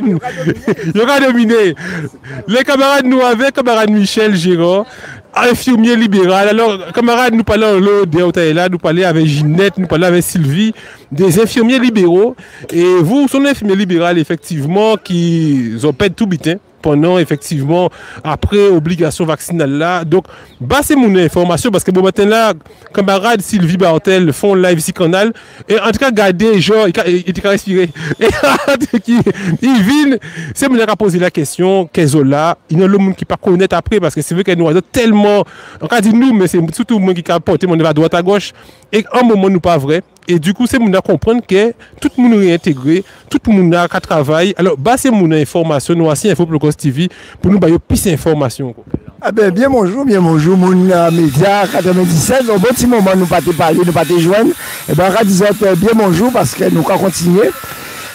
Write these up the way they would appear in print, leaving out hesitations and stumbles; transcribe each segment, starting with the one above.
Ils ont dominé. Les camarades nous avaient, camarade Michel Gérard, infirmier libéral. Alors, camarades, nous parlons là, nous parlons avec Ginette, nous parlons avec Sylvie, des infirmiers libéraux. Et vous, sont infirmiers libéraux, effectivement, qui ont pas tout bitin pendant, effectivement, après obligation vaccinale là. Donc, c'est mon information parce que bon matin là, camarade Sylvie Bartel font live ici canal. Et en tout cas, regardez, genre, il était respiré. Et il vient, c'est mon qui a posé la question, qu'est-ce là, il y a le monde qui pas connaître après parce que c'est vrai qu'elle nous a tellement, on a dit nous, mais c'est surtout le monde qui a porté mon à droite à gauche. Et un moment, nous pas vrai. Et du coup, c'est mon à comprendre que tout le monde est intégré, tout le monde a travail. Alors, c'est mon information, nous aussi, Info Plus TV, pour nous bailler plus d'informations. Ah ben, bien bonjour, mon média 97. Au bon petit moment, nous pas te parler, nous pas te joindre. Et bien, disons bien bonjour parce que nous allons continuer.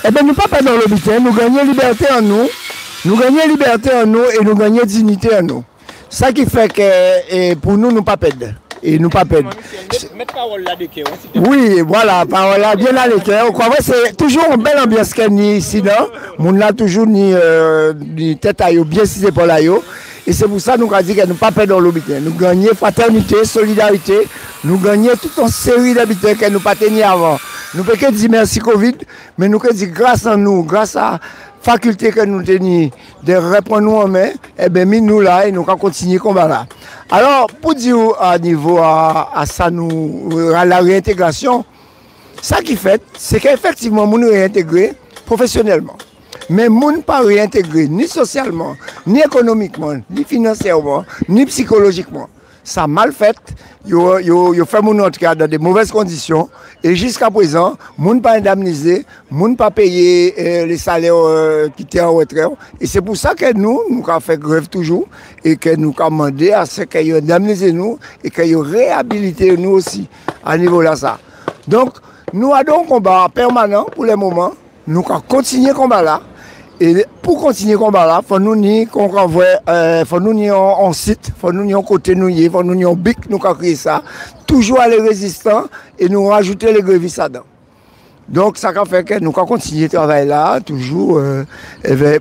Eh bien, nous pas dans l'hôpital, nous gagnons liberté en nous. Nous gagnons liberté en nous et nous gagnons dignité en nous. Ça qui fait que pour nous, nous pas perdre. Et nous pas perdre. Mettre parole là de cœur. Oui, voilà, parole là, bien là le cœur. C'est toujours une belle ambiance qu'il y a ici, non? Mon là toujours ni tête à yo, bien si c'est pas là yo. Et c'est pour ça que nous avons dit que nous ne pas perdre dans l'hôpital. Nous gagnons fraternité, solidarité, nous gagnons toute une série d'habitants que nous n'avons pas tenu avant. Nous ne pouvons que dire merci Covid, mais nous pouvons dire grâce à nous, grâce à la faculté que nous tenons de reprendre nous en main, et bien nous là, et nous allons continuer le combat là. Alors, pour dire à niveau à ça, à la réintégration, ça qui fait, c'est qu'effectivement, nous nous réintégrer professionnellement. Mais nous ne pas réintégrer ni socialement, ni économiquement, ni financièrement, ni psychologiquement. Ça mal fait, ils fait mon autre cas dans de mauvaises conditions. Et jusqu'à présent, nous ne pas indemnisé, nous ne pas payé les salaires qui étaient en retraite. Et c'est pour ça que nous avons fait grève toujours et que nous avons demandé à ce qu'ils indemnisent nous et qu'ils réhabilitent nous aussi à niveau là ça. Donc, nous avons un combat permanent pour le moment. Nous allons continuer le combat là. Et pour continuer le combat là, il faut nous ni qu'on renvoie, faut nous ni en site, il faut nous ni en côté nous y, il faut nous ni en bic, nous avons créé ça. Toujours les résistants et nous rajouter les grévistes là-dedans. Donc ça fait que nous allons continuer le travail là, toujours.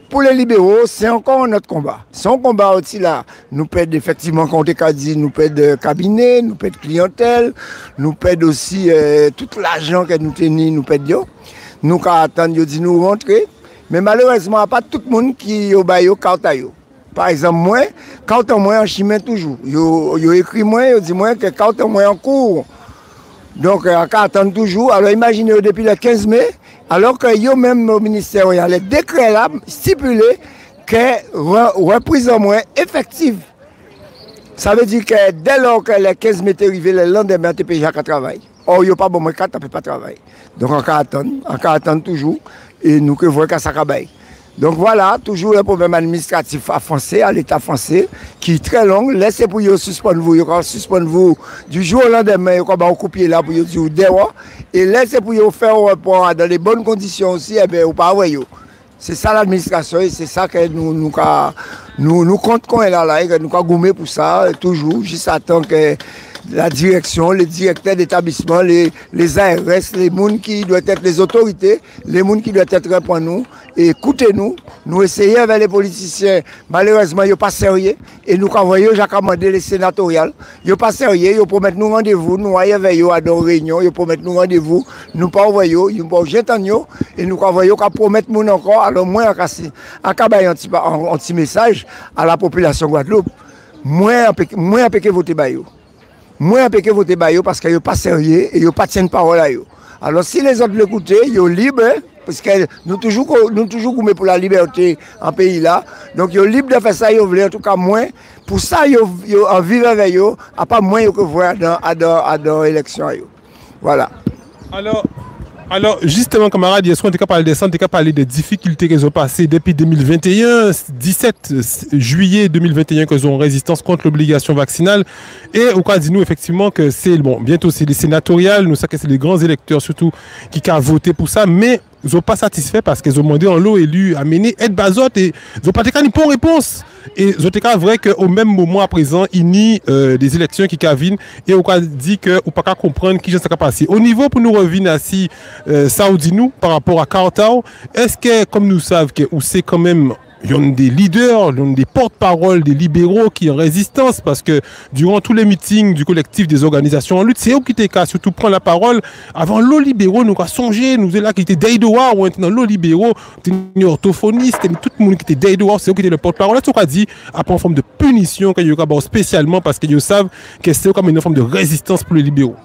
Pour les libéraux, c'est encore notre combat. C'est un combat aussi là. Nous perdons effectivement, quand on a dit, nous perdons cabinet, nous perdons clientèle, nous perdons aussi tout l'argent que nous tenons, nous perdons. Nous attendons, nous nous rentrer. Mais malheureusement, pas tout le monde qui a eu carte. Par exemple, moi, carte moi en chimie toujours. Yo écrit moi, yo dit moi que carte moi en cours. Donc, on attend toujours. Alors, imaginez depuis le 15 mai, alors que yo même au ministère, il y a le décret là stipulé que reprise en moins effective. Ça veut dire que dès lors que le 15 mai est arrivé, le lendemain, tu peux déjà travailler. Or, il n'y a pas bon moins 4, tu ne peux pas travailler. Donc, on attend toujours. Et nous que voyons qu'à ça cabaye. Donc voilà, toujours le problème administratif à français, à l'État français, qui est très long. Laissez pour vous suspendre vous du jour au lendemain, vous allez couper là pour vous dire dehors. Et laissez pour vous faire un rapport dans les bonnes conditions aussi, et bien vous pas voyez. C'est ça l'administration et c'est ça que nous comptons là et que nous avons gommé pour ça, toujours, juste à temps que la direction, les directeurs d'établissement, les ARS, les gens qui doivent être les autorités, les gens qui doivent être pour nous, et écoutez-nous, nous essayons avec les politiciens, malheureusement, ils ne sont pas sérieux, et nous envoyons Jacques Amandé, les sénatoriales, ils ne sont pas sérieux, ils promettent nous rendez-vous, nous allons avec eux à nos réunions, ils promettent nous rendez-vous, nous ne pas envoyons, ils ne pas jeter et nous envoyons qu'à promettre nous encore, alors moins à cabaye un petit message à la population de Guadeloupe, moins à péquer voter baillot. Moi, je peux voter parce qu'ils ne sont pas sérieux et ils ne tiennent pas parole à eux. Alors, si les autres l'écoutent, ils sont libres, parce que nous toujours pour la liberté en pays là. Donc, ils sont libres de faire ça, ils veulent en tout cas moins. Pour ça, ils en vivent avec eux, à part moins que voir dans l'élection. Voilà. Alors, justement, camarades, hier soir, on a parlé des centres, on a parlé des difficultés qu'ils ont passées depuis 2021, 17 juillet 2021, qu'ils ont résistance contre l'obligation vaccinale. Et on a dit nous, effectivement, que c'est, bon, bientôt, c'est les sénatoriales, nous savons que c'est les grands électeurs, surtout, qui ont voté pour ça. Mais ils sont pas satisfaits parce qu'ils ont demandé en l'eau élu à mener aide bazote et ils n'ont pas de réponse. Et ils ont vrai qu'au même moment à présent, il y a des élections qui cavinent et on a dit que on pas comprendre qui s'est passé. Au niveau pour nous revenir assis Saoudi nous par rapport à Kartao, est-ce que comme nous savons que c'est quand même il y a des leaders, il y a des porte-paroles, des libéraux qui sont en résistance parce que durant tous les meetings du collectif des organisations en lutte, c'est eux qui étaient qu'à surtout prendre la parole. Avant l'eau libéraux, nous avons songé, nous étions là qui étaient d'Aïdoua, ou dans l'eau libéraux, des orthophonistes, tout le monde qui était d'Aïdoua, c'est eux qui étaient le porte-parole. Là, tout a dit, après en forme de punition, qu'il y a spécialement parce qu'ils savent que c'est comme une forme de résistance pour les libéraux.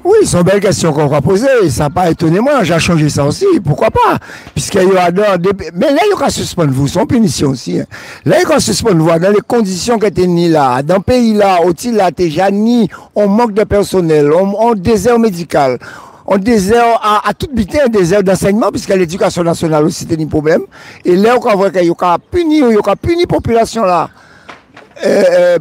Oui, c'est une belle question qu'on va poser. Ça n'a pas étonné moi. J'ai changé ça aussi. Pourquoi pas? Puisqu'il y a mais là, il y a suspendre vous, sans punition aussi. Hein. Là, il y a suspendre vous dans les conditions que tu es là. Dans le pays là, au-dessus là, tu es ni on manque de personnel, on désert médical. On désert à toute vitesse, un désert d'enseignement, puisque l'éducation nationale aussi, c'est un problème. Et là, on voit qu'il y a puni la population là.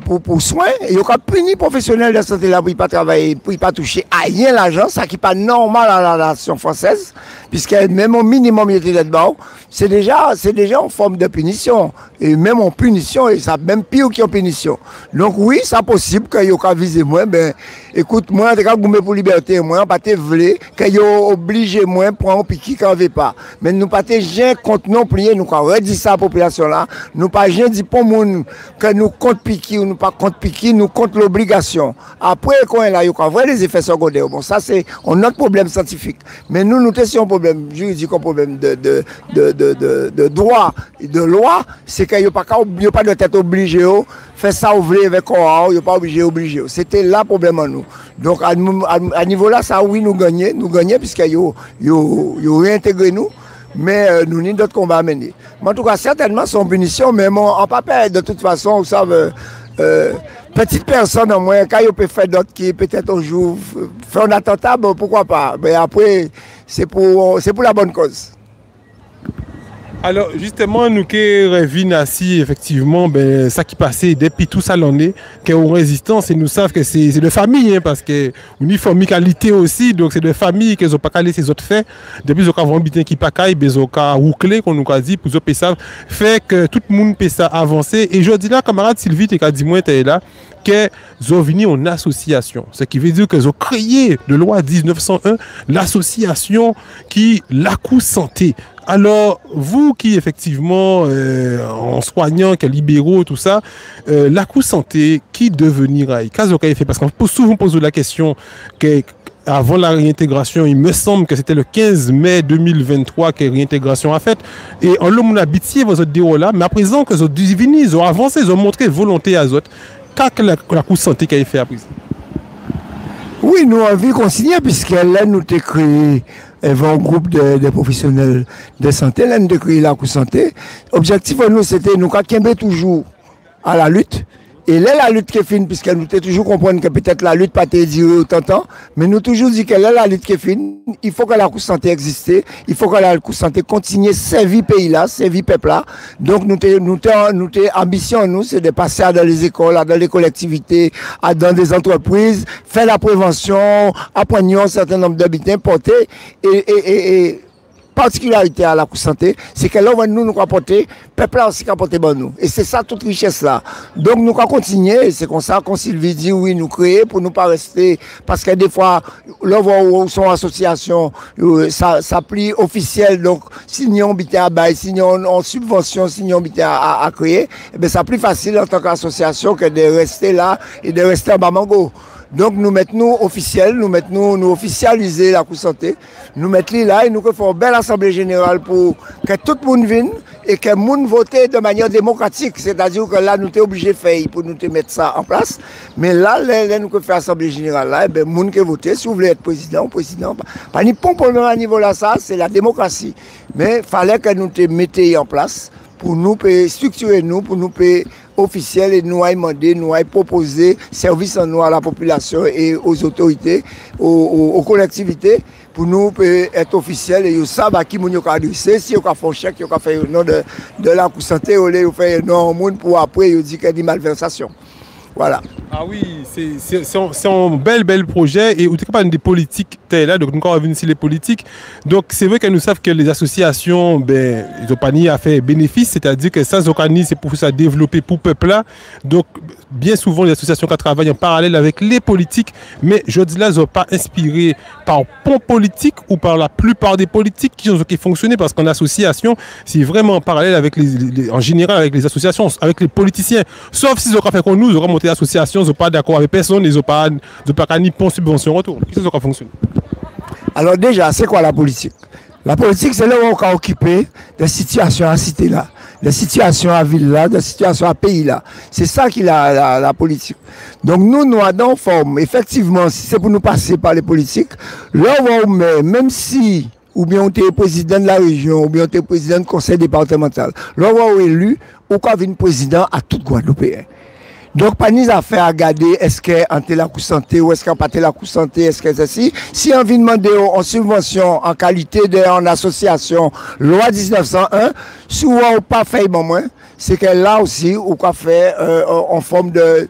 Pour soins, et il y a puni professionnel de santé là pour ne pas travailler, pour ne pas toucher à rien l'argent, ça qui n'est pas normal à la nation française, puisque même au minimum il était là-dedans, c'est déjà en forme de punition, et même en punition, et ça même pire qu'en punition. Donc oui, c'est possible qu'il y ait visé moins, ben écoute, moi, en tout cas, pour liberté, moi, pas te vle, qu'il y ait obligé moins pour un piquet qu'on ne veut pas. Mais nous pas te rien contre non plier, nous avons redit ça à la population là, nous pas rien dit pour nous que nous contre piquer ou nous pas contre piquer, nous contre l'obligation. Après, quand il y a vrai des effets secondaires, bon, ça c'est un autre problème scientifique. Mais nous avons un problème juridique, un problème de droit, de loi, c'est qu'il n'y a pas de tête obligée, faire ça ouvrir avec quoi, il n'y a pas obligé. C'était là le problème à nous. Donc à niveau là, ça oui, nous gagnons puisqu'il y a réintégré nous. Mais nous n'avons d'autres combats à mener. Mais en tout cas, certainement, c'est une punition, mais on pas peur de toute façon, vous savez, petite personne en moins, quand il peut faire d'autres qui peut-être un jour faire un attentat, bon, pourquoi pas. Mais après, c'est pour la bonne cause. Alors, justement, nous qui revenons assis, effectivement, ben, ça qui passait depuis tout ça l'année, qui est en résistance, et nous savons que c'est de famille, hein, parce que nous avons famille qualité aussi, donc c'est de famille qui n'ont pas calé ces autres faits. Depuis, ils ont un qui pas caille, ils ont rouclé, qu'on nous a dit, pour qu'ils ça, fait que tout le monde peut ça avancer. Et je dis là, camarade Sylvie, tu as dit, moi, tu es là, qu'ils ont venu en association. Ce qui veut dire qu'ils ont créé, de loi 1901, l'association qui, la coup santé. Alors, vous qui, effectivement, en soignant, qui est libéraux, tout ça, la coup santé, qui devenira? Qu'est-ce que vous avez fait? Parce qu'on peut souvent poser la question qu'avant la réintégration, il me semble que c'était le 15 mai 2023 que la réintégration a fait. Et en l'homme, on a habitué vos autres déros là, mais à présent que vous avez diviné, ils ont avancé, ils ont montré volonté à eux. Qu'est-ce que la coup santé qui a fait après ça? Oui, nous avons envie de continuer, puisqu'elle nous a créé un groupe de professionnels de santé, là nous avons créé la coup santé. L'objectif pour nous, c'était nous avons toujours à la lutte. Et là, la lutte qui est finie, puisqu'elle nous fait toujours comprendre que peut-être la lutte pas été durée autant de temps, mais nous toujours dit que là, la lutte qui est finie, il faut que la coup santé existe, il faut que la coup santé continue à servir pays là, servir peuple là. Donc, nous ambition, nous, c'est de passer dans les écoles, dans les collectivités, dans des entreprises, faire la prévention, apprendre un certain nombre d'habitants, porter et particularité à la coup santé, c'est que là, nous apporter, le peuple aussi apporter bon nous. Et c'est ça toute richesse là. Donc nous allons continuer, c'est comme ça qu'on Sylvie dit oui, nous créer pour ne pas rester, parce que des fois, là, son association, ça plie officiel, donc si nous habitons à bail, si nous en subvention, si nous habitons à créer, eh bien, c'est plus facile en tant qu'association que de rester là et de rester en Bamango. Donc nous mettons officiel, nous officialiser la coup santé, nous mettons là et nous faisons une belle assemblée générale pour que tout le monde vienne et que le monde vote de manière démocratique. C'est-à-dire que là nous sommes obligés de faire pour nous mettre ça en place. Mais là, nous faisons l'assemblée générale là, le monde qui vote, si vous voulez être président, pas ni bon problème à niveau là, ça c'est la démocratie. Mais il fallait que nous te mettions en place pour nous structurer nous, pour nous officiels et nous demander, nous proposer service en nous à la population et aux autorités, aux collectivités, pour nous être officiels et ils savent à qui nous avons adressé. Si on a fait un chèque, on a fait un nom de la santé, on a fait un nom au monde pour après, ils disent qu'il y a des malversations. Voilà. Ah oui, c'est un bel projet et on est capable des politiques là, donc nous allons revenir sur les politiques. Donc c'est vrai que nous savons que les associations, ben, ils n'ont pas ni à faire bénéfice, c'est-à-dire que ça, c'est pour ça développer pour le peuple là. Donc bien souvent les associations qui travaillent en parallèle avec les politiques, mais je dis là, ils ne sont pas inspirés par pont politique ou par la plupart des politiques qui ont fonctionné parce qu'en association, c'est vraiment en parallèle avec en général avec les associations, avec les politiciens. Sauf si ils ont fait comme nous, ils ont monté l'association, ils n'ont pas d'accord avec personne, ils n'ont pas ni pont subvention retour. Qu'est-ce que ça fonctionne? Alors déjà, c'est quoi la politique? La politique, c'est là où on va occuper des situations à cité là, des situations à ville là, des situations à pays là. C'est ça qui est la politique. Donc nous avons forme. Effectivement, si c'est pour nous passer par les politiques, là où on met, même si ou bien on est président de la région, ou bien on est président du conseil départemental, là où on est élu, on va venir président à tout Guadeloupéen. Donc, pas ni affaire à regarder est-ce qu'elle a la coup santé ou est-ce qu'elle n'a pas la coup santé, est-ce qu'elle ceci. Si on vient demander en subvention, en qualité en association, loi 1901, souvent ou pas fait moins, c'est qu'elle là aussi, ou quoi fait en forme de.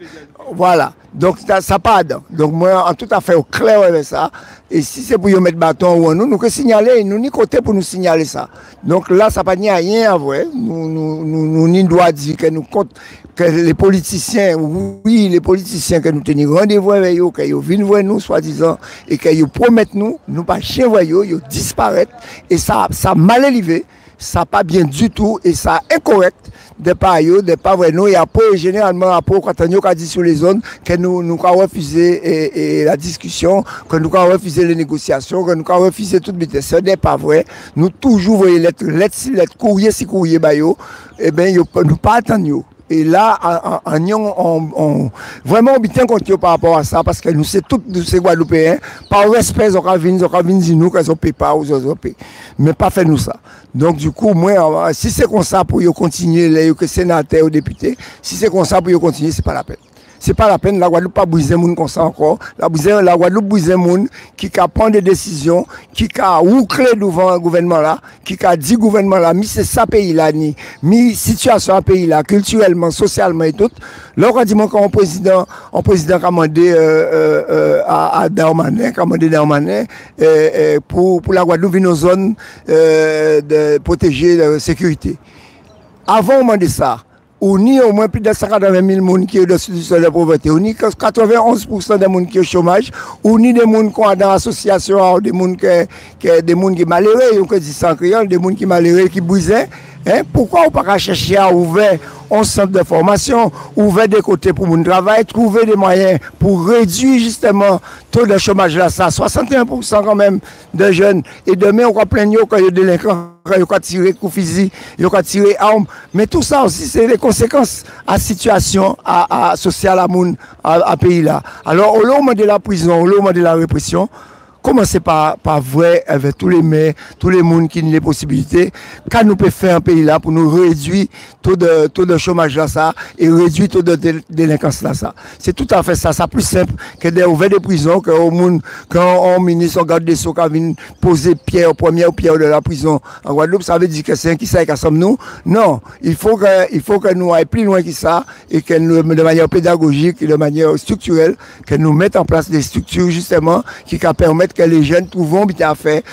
Voilà. Donc, ça pas dedans. Donc, moi, en tout à fait au clair avec ça. Et si c'est pour y mettre bâton ou nous que signaler, nous ni côté pour nous signaler ça. Donc là, ça pas ni à rien à voir. Nous ni doit dire que nous compte que les politiciens, oui, les politiciens que nous tenons rendez-vous avec eux, qu'ils viennent voir nous, soi-disant, et qu'ils promettent nous pas chien voyous, ils disparaissent. Et ça mal élevé, ça pas bien du tout, et ça incorrect. Des pas vrai nous, et après, généralement, après, quand on a dit sur les zones, que nous avons refusé et la discussion, que nous avons refusé les négociations, que nous avons refusé toute vitesse. Ce n'est pas vrai. Nous toujours voyons lettre, courrier, si courrier, eh bien, nous pas attendre. Et là, vraiment, on tient compte par rapport à ça, parce que nous, c'est tous ces Guadeloupéens, par respect, ils ont dit nous qu'ils ont payé pas ou ils ont payé. Mais pas fait nous ça. Donc, du coup, moi, si c'est comme ça pour continuer, les sénateurs ou députés, si c'est comme ça pour continuer, c'est pas la peine. C'est pas la peine, la Guadeloupe pas briser moun comme ça encore. La Guadeloupe briser moun qui a prendre des décisions, qui a ouclé devant le gouvernement là, qui a dit gouvernement là, mais c'est ça pays là, mis situation à pays là, culturellement, socialement et tout. Là, on a dit qu'un président a demandé à Darmanin, pour la Guadeloupe, une zone de protéger la sécurité. Avant, on m'a dit ça. On y a au moins plus de 180 000 personnes qui sont dans le seuil de pauvreté. On y a 91% des gens qui sont au chômage. On y a des gens qui sont dans l'association, des gens qui sont malheureux, qui disent sans créole, des gens qui sont malheureux, qui brisent. Pourquoi on ne peut pas chercher à ouvrir un centre de formation, ouvrir des côtés pour mon travail, trouver des moyens pour réduire justement le taux de chômage là, ça 61% quand même de jeunes. Et demain, on va plaindre quand il y a des délinquants, quand il y a tiré coup fusil, il y a tiré arme. Mais tout ça aussi, c'est les conséquences à la situation sociale à pays là. Alors, au moment de la prison, au moment de la répression, commencez par vrai avec tous les maires, tous les monde qui ont les possibilités, qu'à nous peut faire un pays là pour nous réduire taux de chômage là ça et réduire taux de délinquance là ça. C'est tout à fait ça, ça plus simple que d'ouvrir des prisons, que au monde quand un ministre en garde des sceaux qui vient poser première pierre de la prison en Guadeloupe, ça veut dire que c'est un qui sait qu'à sommes nous. Non, il faut que nous allions plus loin que ça et que nous, de manière pédagogique et de manière structurelle, que nous mettions en place des structures justement qui permettent que les jeunes trouvent bien à faire,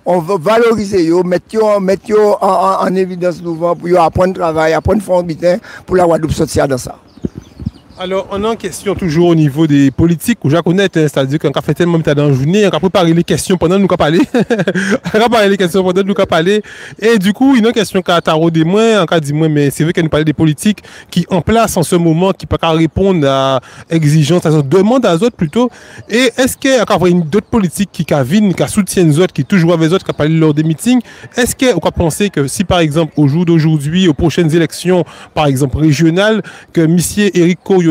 on va valoriser, mettre en évidence souvent pour apprendre à travailler, apprendre à faire pour la Guadeloupe sociale dans ça. Alors, on a une question toujours au niveau des politiques, où je connais, c'est-à-dire qu'on a fait tellement de temps dans la journée, on a préparé les questions pendant que nous avons parlé. On a préparé les questions pendant que nous avons parlé. Et du coup, il y a une question qui a taraudé moi, qui a dit moi, mais c'est vrai qu'elle nous parlait des politiques qui en place en ce moment, qui ne peuvent pas répondre à exigences, à demande à autres plutôt. Et est-ce qu'il y a d'autres politiques qui viennent, qui soutiennent les autres, qui toujours avec les autres, qui parlent lors des meetings? Est-ce qu'on peut penser que si par exemple, au jour d'aujourd'hui, aux prochaines élections, par exemple régionales, que M. Éric Coriolan,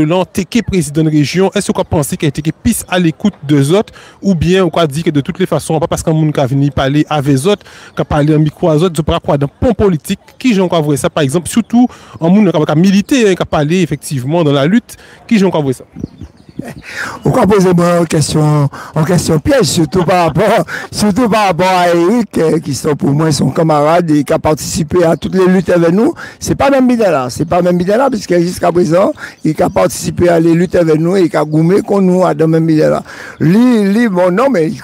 président de région, est-ce qu'on peut penser qu'il a été plus à l'écoute des autres, ou bien on peut dire que de toutes les façons, pas parce qu'un monde qui a venu parler avec les autres, qui a parlé en micro aux autres, je ne quoi dans le pont politique, qui j'en voir ça par exemple, surtout en monde qui a milité, qui a parlé effectivement dans la lutte, qui j'en voir ça? Pourquoi posez-moi en question piège, surtout par rapport à Eric, qui sont pour moi son camarade et qui a participé à toutes les luttes avec nous. C'est pas même bien là, puisque jusqu'à présent, il a participé à les luttes avec nous et il a goumé qu'on nous a dans même bien là. Lui, bon, non, mais il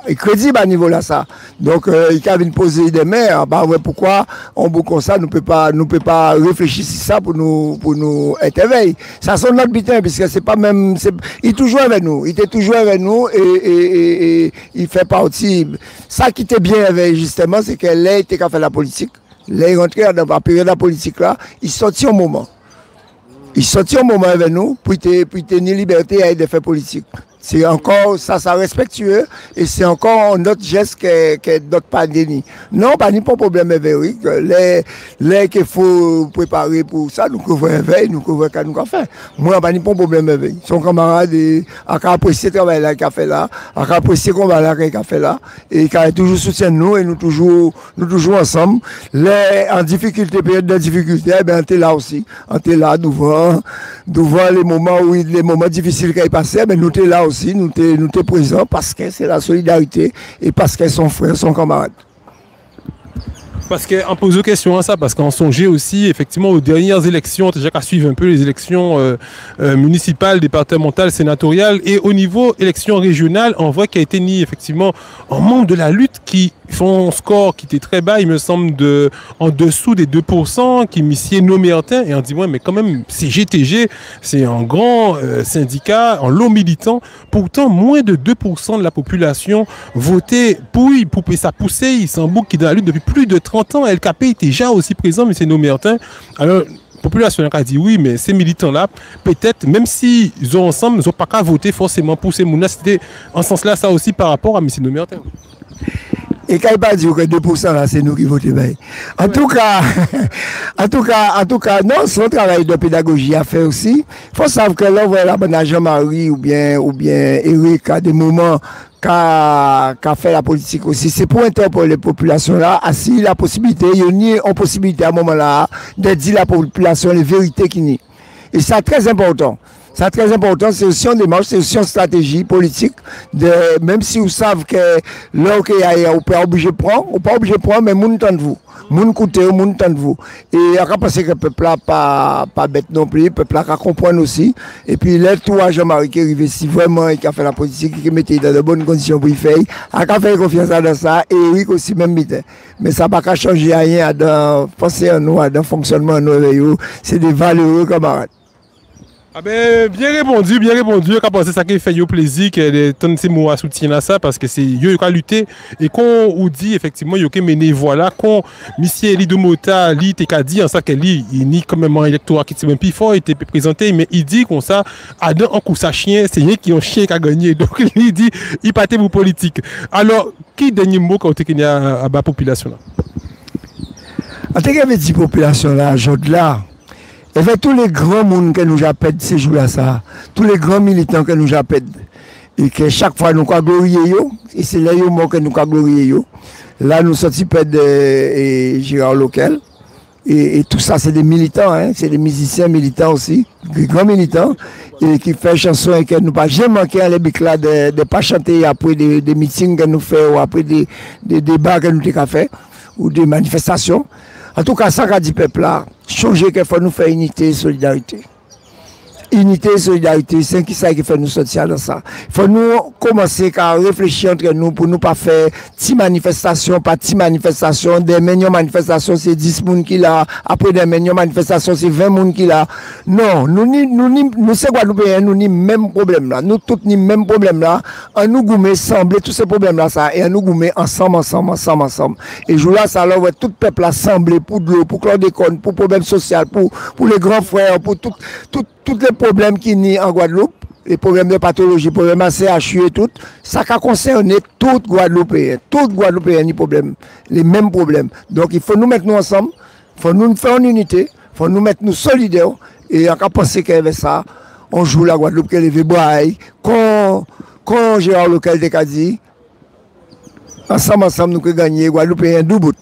est crédible à niveau là, ça. Donc, il a venu poser des mains, bah ouais, pourquoi on boucle comme ça, nous peut pas réfléchir sur ça pour nous être éveillés. Ça sonne notre butin, puisque c'est pas même, il est toujours avec nous, et il fait partie. Ça qui était bien avec, justement, c'est qu'elle a été qu'à faire la politique. Là, il rentré dans la période de la politique là, il sortit au moment. Il sortit au moment avec nous pour tenir liberté à des faits politiques. C'est encore ça respectueux et c'est encore notre geste que d'autres pas déni. Non, pas ni pas problème avec Eric. Les qu'il faut préparer pour ça, nous couvrons un veille, nous couvrons qu'à nous faire. Moi, pas ni pas problème avec. Son camarade a apprécié le travail là qu'il a fait là, a apprécié le combat là qu'il a fait là et qui a toujours soutient nous et nous toujours ensemble. En difficulté, période de difficulté, eh ben on est là aussi. On est là devant les moments difficiles qu'il a passé, mais nous sommes là aussi. Nous sommes présents parce que c'est la solidarité et parce qu'elles sont frères, sont camarades. Parce qu'on pose des questions à ça, parce qu'on songeait aussi effectivement aux dernières élections, déjà qu'à suivre un peu les élections municipales, départementales, sénatoriales, et au niveau élections régionales, on voit qu'il a été mis effectivement en manque de la lutte qui font un score qui était très bas, il me semble, en dessous des 2%, qui missier Nomertin, et on dit, ouais, mais quand même, CGTG, c'est un grand syndicat, un lot militant, pourtant, moins de 2% de la population votait pour ça poussait, il s'en boucle qui est dans la lutte depuis plus de 30 ans, LKP était déjà aussi présent, mais c'est Nomertin. Alors, la population a dit oui, mais ces militants-là, peut-être, même s'ils ont ensemble, ils n'ont pas qu'à voter forcément pour ces mounas. C'était en ce sens-là, ça aussi par rapport à M. Nomertin. Et quand il va dire que 2% là, c'est nous qui votons. En tout cas, non, c'est un travail de pédagogie à faire aussi. Il faut savoir que là, voilà, Jean-Marie ou bien Eric à des moments qu'a fait la politique aussi. C'est pour interpeller les populations là, assis la possibilité, il y a une possibilité à un moment là de dire à la population les vérités qui n'y. Et c'est très important. C'est très important, c'est aussi une démarche, c'est aussi une stratégie politique. Même si vous savez que là, on n'est pas obligé de prendre, mais nous entendons vous. Nous écoutons, nous entendons vous. Et on pense que le peuple n'est pas bête non plus, le peuple a comprendre aussi. Et puis là, tout Jean-Marie qui est arrivé ici, vraiment, il a fait la politique, qui mettait dans de bonnes conditions pour y faire, a fait confiance dans ça, et Eric aussi, même mité. Mais ça n'a pas changer rien dans penser à nous, dans le fonctionnement de nous, c'est des valeureux camarades. Ah ben, bien répondu, qu'a pensé ça qui fait yo plaisir que les tonnes ces mots à soutien à ça parce que c'est yo qui a lutté et qu'on ou dit effectivement yo qui mené voilà qu'on monsieur Eli de Mota li te ka dit en ça que li il ni quand même un électorat qui même plus fort était présenté mais il dit comme ça à dans un coup ça chien c'est rien qui ont chien qui a gagné donc il dit il partait pour politique. Alors qui dernier mot quand tu connais à la population là? En tant que dit population là aujourd'hui là et fait tous les grands monde que nous appellent ces jours-là, ça, tous les grands militants que nous appellent, et que chaque fois nous avons glorifié, et c'est là que nous avons glorifié. Là, nous sommes de Gérard Local, et tout ça, c'est des militants, hein, c'est des musiciens militants aussi, des grands militants, et qui font chansons et que nous pas jamais manqué à l'ébic là de ne pas chanter après des meetings que nous faisons, ou après des débats que nous avons fait, ou des manifestations. En tout cas, ça qu'a dit peuple là, changer qu'il faut nous faire unité et solidarité. Unité et solidarité, c'est qui ça qui fait nous sortir dans ça. Il faut nous commencer à réfléchir entre nous pour nous pas faire petite manifestation, pas petite manifestation, des meilleures manifestations, c'est 10 personnes qui là, après des meilleures manifestations, c'est 20 personnes qui là. Non, nous c'est Guadeloupéens, nous ni même problème là. Nous tous ni même problème là. En nous goumer, sembler tous ces problèmes là, ça, et en nous goumer ensemble. Et jour là, ça, là, ouais, tout le peuple assemblé pour de l'eau, pour chlordécone, pour problèmes sociaux, pour les grands frères, pour tous les problèmes qui n'y en Guadeloupe, les problèmes de pathologie, les problèmes à CHU et tout, ça a concerné tout Guadeloupéen, ni problème, les mêmes problèmes. Donc il faut nous mettre nous ensemble, il faut nous faire en unité, il faut nous mettre nous solidaires, et on a pensé qu'avec ça, on joue la Guadeloupe, qu'elle est boaille, quand Gérard Local de dit, ensemble, nous pouvons gagner Guadeloupéen 2 bouts.